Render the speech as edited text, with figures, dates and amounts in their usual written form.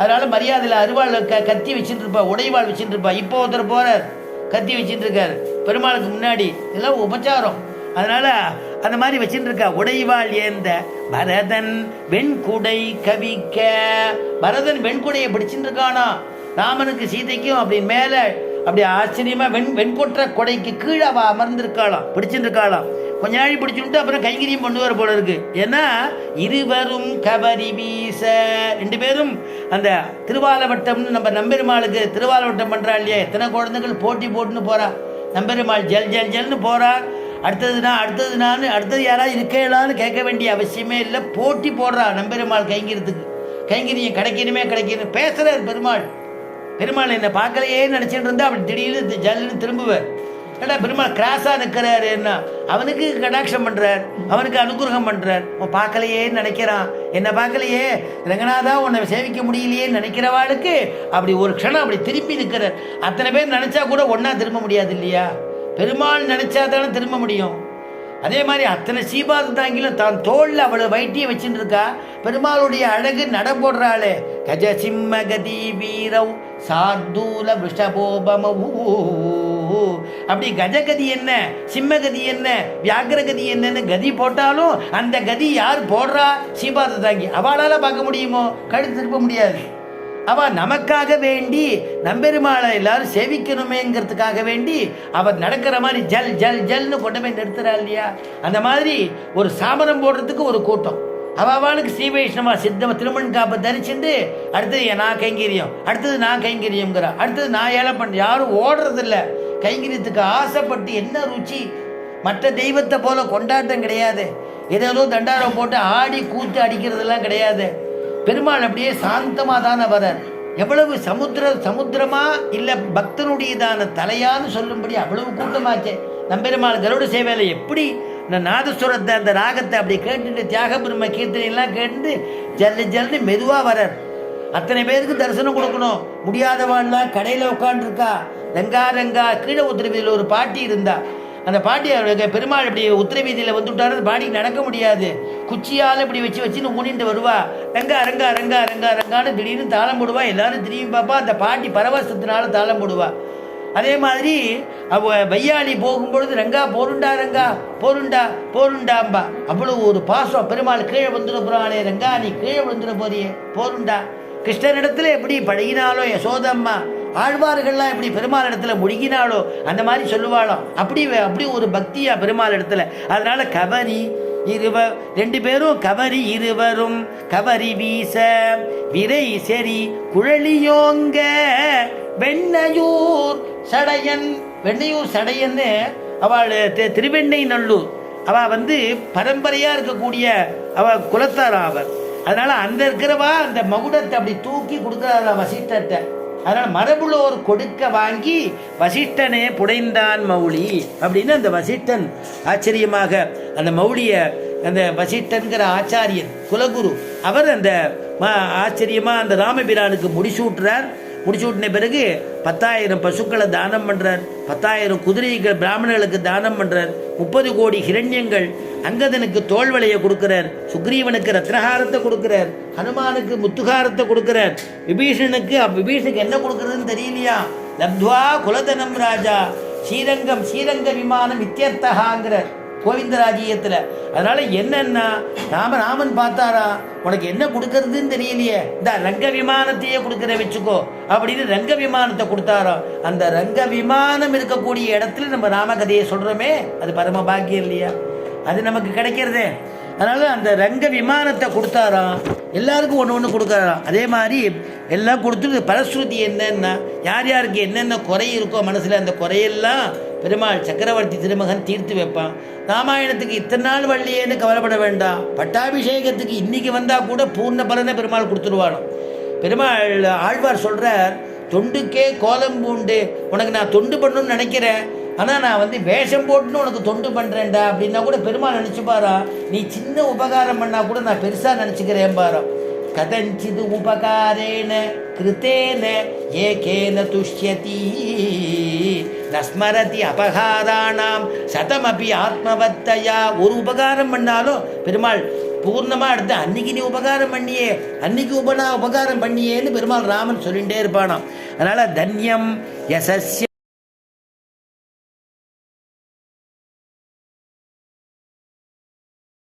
அதனால் மரியாதையில் அருவாள் கத்தி வச்சுட்டு இருப்பா, உடைவாள் வச்சுட்டு இருப்பா. இப்போ ஒருத்தர் போகிறார், கத்தி வச்சுட்டு இருக்கார் பெருமாளுக்கு முன்னாடி. இதெல்லாம் உபச்சாரம். அதனால் அந்த மாதிரி வச்சுட்டு இருக்கா. உடைவாள் ஏந்த பரதன் வெண்குடை கவிக்க. பரதன் வெண்குடையை பிடிச்சிட்டு இருக்கானா ராமனுக்கு சீதைக்கும். அப்படி மேலே அப்படி ஆச்சரியமாக வெண்கொற்ற கொடைக்கு கீழே அவள் அமர்ந்திருக்காளாம், பிடிச்சிட்டு இருக்காளாம். கொஞ்ச நாள் பிடிச்சுட்டு அப்புறம் கைங்கரியம் பண்ணுவார் போல இருக்கு. ஏன்னா இருவரும் கவரி வீச, 2 பேரும் அந்த திருவாலவட்டம்னு நம்ம நம்பெருமாளுக்கு திருவாலவட்டம் பண்ணுறா இல்லையா, எத்தனை குழந்தைகள் போட்டி போட்டுன்னு போகிறா. நம்பெருமாள் ஜல் ஜல் ஜல்னு போகிறா. அடுத்தது யாராவது இருக்கலான்னு கேட்க வேண்டிய அவசியமே இல்லை, போட்டி போடுறா நம்பெருமாள் கைங்கிறதுக்கு. கைங்கரியம் கிடைக்கணும் பேசுகிறார் பெருமாள் என்னை பார்க்கலையே நினச்சிட்டு இருந்தா அப்படி திடீர்னு ஜல்லுன்னு திரும்புவார். ஏன்னா பெருமாள் கிராஸாக நிற்கிறாரு, என்ன அவனுக்கு கடாட்சம் பண்ணுறார், அவனுக்கு அனுகிரகம் பண்ணுறார். அவன் பார்க்கலையேன்னு நினைக்கிறான், என்னை பார்க்கலையே ரங்கநாதா உன்னை சேவிக்க முடியலையேன்னு நினைக்கிறவாளுக்கு அப்படி ஒரு க்ஷணம் அப்படி திரும்பி நிற்கிறார். அத்தனை பேர் நினச்சா கூட ஒன்றா திரும்ப முடியாது இல்லையா, பெருமாள் நினச்சா தானே திரும்ப முடியும். அதே மாதிரி அத்தனை சீபாத தாங்கிலும் தான் தோளில் அவளை வைட்டியை வச்சுட்டு இருக்கா. பெருமாளுடைய அழகு நட போடுறாளே, கஜ சிம்ம கதி வீரவ் சார்தூல விஷபோபமூ. அப்படி கஜகதி என்ன, சிம்மகதி என்ன, வியாகிரகதி என்னன்னு கதி போட்டாலும் அந்த கதி யார் போடுறா, சீபாத தாங்கி. அவளால் பார்க்க முடியுமோ, கழுத்து திருப்ப முடியாது. அவள் நமக்காக வேண்டி நம்பெருமாளை எல்லாரும் சேவிக்கணுமேங்கிறதுக்காக வேண்டி அவர் நடக்கிற மாதிரி ஜல் ஜல் ஜல்னு கொண்டு போய் நிறுத்துறா இல்லையா. அந்த மாதிரி ஒரு சாமரம் போடுறதுக்கு ஒரு கூட்டம். அவளுக்கு ஸ்ரீ வைஷ்ணவா சித்தம திருமண் காப்பை தரிச்சுட்டு அடுத்தது நான் கைங்கரியம், அடுத்தது நான் கைங்கரியம்ங்கிறா, அடுத்தது நான் ஏழை பண்ண. யாரும் ஓடுறதில்ல கைங்கரியத்துக்கு ஆசைப்பட்டு. என்ன ருச்சி, மற்ற தெய்வத்தை போல கொண்டாட்டம் கிடையாது. ஏதோ தண்டாரம் போட்டு ஆடி கூத்து அடிக்கிறதெல்லாம் கிடையாது. பெருமாள் அப்படியே சாந்தமாக தானே வரார். எவ்வளவு சமுத்திரமா இல்லை பக்தனுடையதான தலையான்னு சொல்லும்படி அவ்வளவு கூட்டமாச்சே. நம்பெருமாள் கருட சேவையில் எப்படி இந்த நாதஸ்வரத்தை அந்த ராகத்தை அப்படி கேட்டுட்டு தியாக பிரம்ம கீர்த்தனையெல்லாம் கேட்டு ஜல்லு ஜல்லு மெதுவாக வரார். அத்தனை பேருக்கு தரிசனம் கொடுக்கணும். முடியாதவாள்லாம் கடையில் உட்காந்துருக்கா. ரங்கா கீழே உத்திரவீதியில் ஒரு பாட்டி இருந்தா. அந்த பாட்டி அவருக்கு பெருமாள் இப்படி உத்திரவீதியில் வந்துவிட்டாரு. அந்த பாட்டிக்கு நடக்க முடியாது. குச்சியால் இப்படி வச்சுன்னு ஊனிட்டு வருவா. ரங்கான்னு திடீர்னு தாளம் போடுவா. எல்லாரும் திரும்பி பார்ப்பா. அந்த பாட்டி பரவசத்தினால தாளம் போடுவா. அதே மாதிரி வையாளி போகும்பொழுது ரங்கா போருண்டாம்பா. அவ்வளோ ஒரு பாசம். பெருமாள் கீழே வந்துட போறானே, ரங்கா நீ கீழே வந்துட போறியே போருண்டா. கிருஷ்ணனிடத்துல எப்படி பழகினாலோ யசோதம்மா, ஆழ்வார்கள்லாம் எப்படி பெருமாள் இடத்துல முழுகினாலோ அந்த மாதிரி சொல்லுவாளோ. அப்படி ஒரு பக்தியா பெருமாள் இடத்துல. அதனால கவரி 2 பேரும் கவரி இருவரும் கவரி வீச விரை செறி குழலியோங்க வெண்ணையூர் சடையன்னு அவள் திருவெண்ணை நல்லூர். அவள் பரம்பரையா இருக்கக்கூடிய அவள் குலத்தாரா அவர். அதனால அந்த இருக்கிறவா அந்த மகுடத்தை அப்படி தூக்கி கொடுக்குறாரா வசிஷ்டத்தை. அதனால் மரபுளோர் கொடுக்க வாங்கி வசிஷ்டனே புடைந்தான் மௌலி அப்படின்னு அந்த வசிஷ்டன் ஆச்சரியமாக அந்த மௌலிய அந்த வசிஷ்டன்கிற ஆச்சாரியன் குலகுரு அவர் அந்த ஆச்சரியமாக அந்த ராமபிரானுக்கு முடிசூட்டுறார். முடிச்சூட்டின பிறகு 10,000 பசுக்களை தானம் பண்ணுறார். 10,000 குதிரைகள் பிராமணர்களுக்கு தானம் பண்ணுறார். 30 கோடி ஹிரண்யங்கள் அங்கதனுக்கு தோல்வளையை கொடுக்கிறார். சுக்ரீவனுக்கு ரத்னஹாரத்தை கொடுக்கிறார். ஹனுமானுக்கு முத்துகாரத்தை கொடுக்கிறார். விபீஷனுக்கு என்ன கொடுக்கறதுன்னு தெரியலையா. லப்துவா குலதனம் ராஜா ஸ்ரீரங்க விமானம் இத்தியர்த்தகாங்கிறார் கோவிந்தராஜ்யத்தில். அதனால என்னன்னா ராமன் பார்த்தாரா, உனக்கு என்ன கொடுக்கறதுன்னு தெரியலையே, இந்த ரங்க விமானத்தையே கொடுக்குற வச்சுக்கோ அப்படின்னு ரங்க விமானத்தை கொடுத்தாரா. அந்த ரங்க விமானம் இருக்கக்கூடிய இடத்துல நம்ம ராமகதையை சொல்றோமே, அது பரம பாக்கியம் இல்லையா, அது நமக்கு கிடைக்கிறதே. அதனால அந்த ரங்க விமானத்தை கொடுத்தாராம். எல்லாருக்கும் ஒன்று கொடுக்குறாராம். அதே மாதிரி எல்லாம் கொடுத்துட்டு பரஸ்ருதி என்னன்னா யார் யாருக்கு என்னென்ன குறை இருக்கோ மனசில் அந்த குறையெல்லாம் பெருமாள் சக்கரவர்த்தி திருமகன் தீர்த்து வைப்பான். ராமாயணத்துக்கு இத்தனை நாள் வள்ளியேன்னு கவலைப்பட வேண்டாம். பட்டாபிஷேகத்துக்கு இன்னைக்கு வந்தால் கூட பூர்ண பலனை பெருமாள் கொடுத்துருவானோ. பெருமாள் ஆழ்வார் சொல்கிறார், தொண்டுக்கே கோலம் பூண்டு உனக்கு நான் தொண்டு பண்ணணும்னு நினைக்கிறேன், ஆனால் நான் வேஷம் போட்டுன்னு உனக்கு தொண்டு பண்ணுறேன்டா அப்படின்னா கூட பெருமாள் நினச்சிப்பாரா, நீ சின்ன உபகாரம் பண்ணால் கூட நான் பெருசாக நினச்சிக்கிறேன் பாரா. கதஞ்சிது உபகாரேன கிருத்தேன ஏகேன துஷ்யதி நஸ்மரதி அபகாராணாம் சதமபி ஆத்மவத்தையா. ஒரு உபகாரம் பண்ணாலும் பெருமாள் பூர்ணமாக எடுத்து அன்னைக்கு நீ உபகாரம் பண்ணியே, அன்னைக்கு உபகாரம் பண்ணியேன்னு பெருமாள் ராமன் சொல்லிகிட்டே இருப்பானாம். அதனால் தன்யம் யசஸ்ய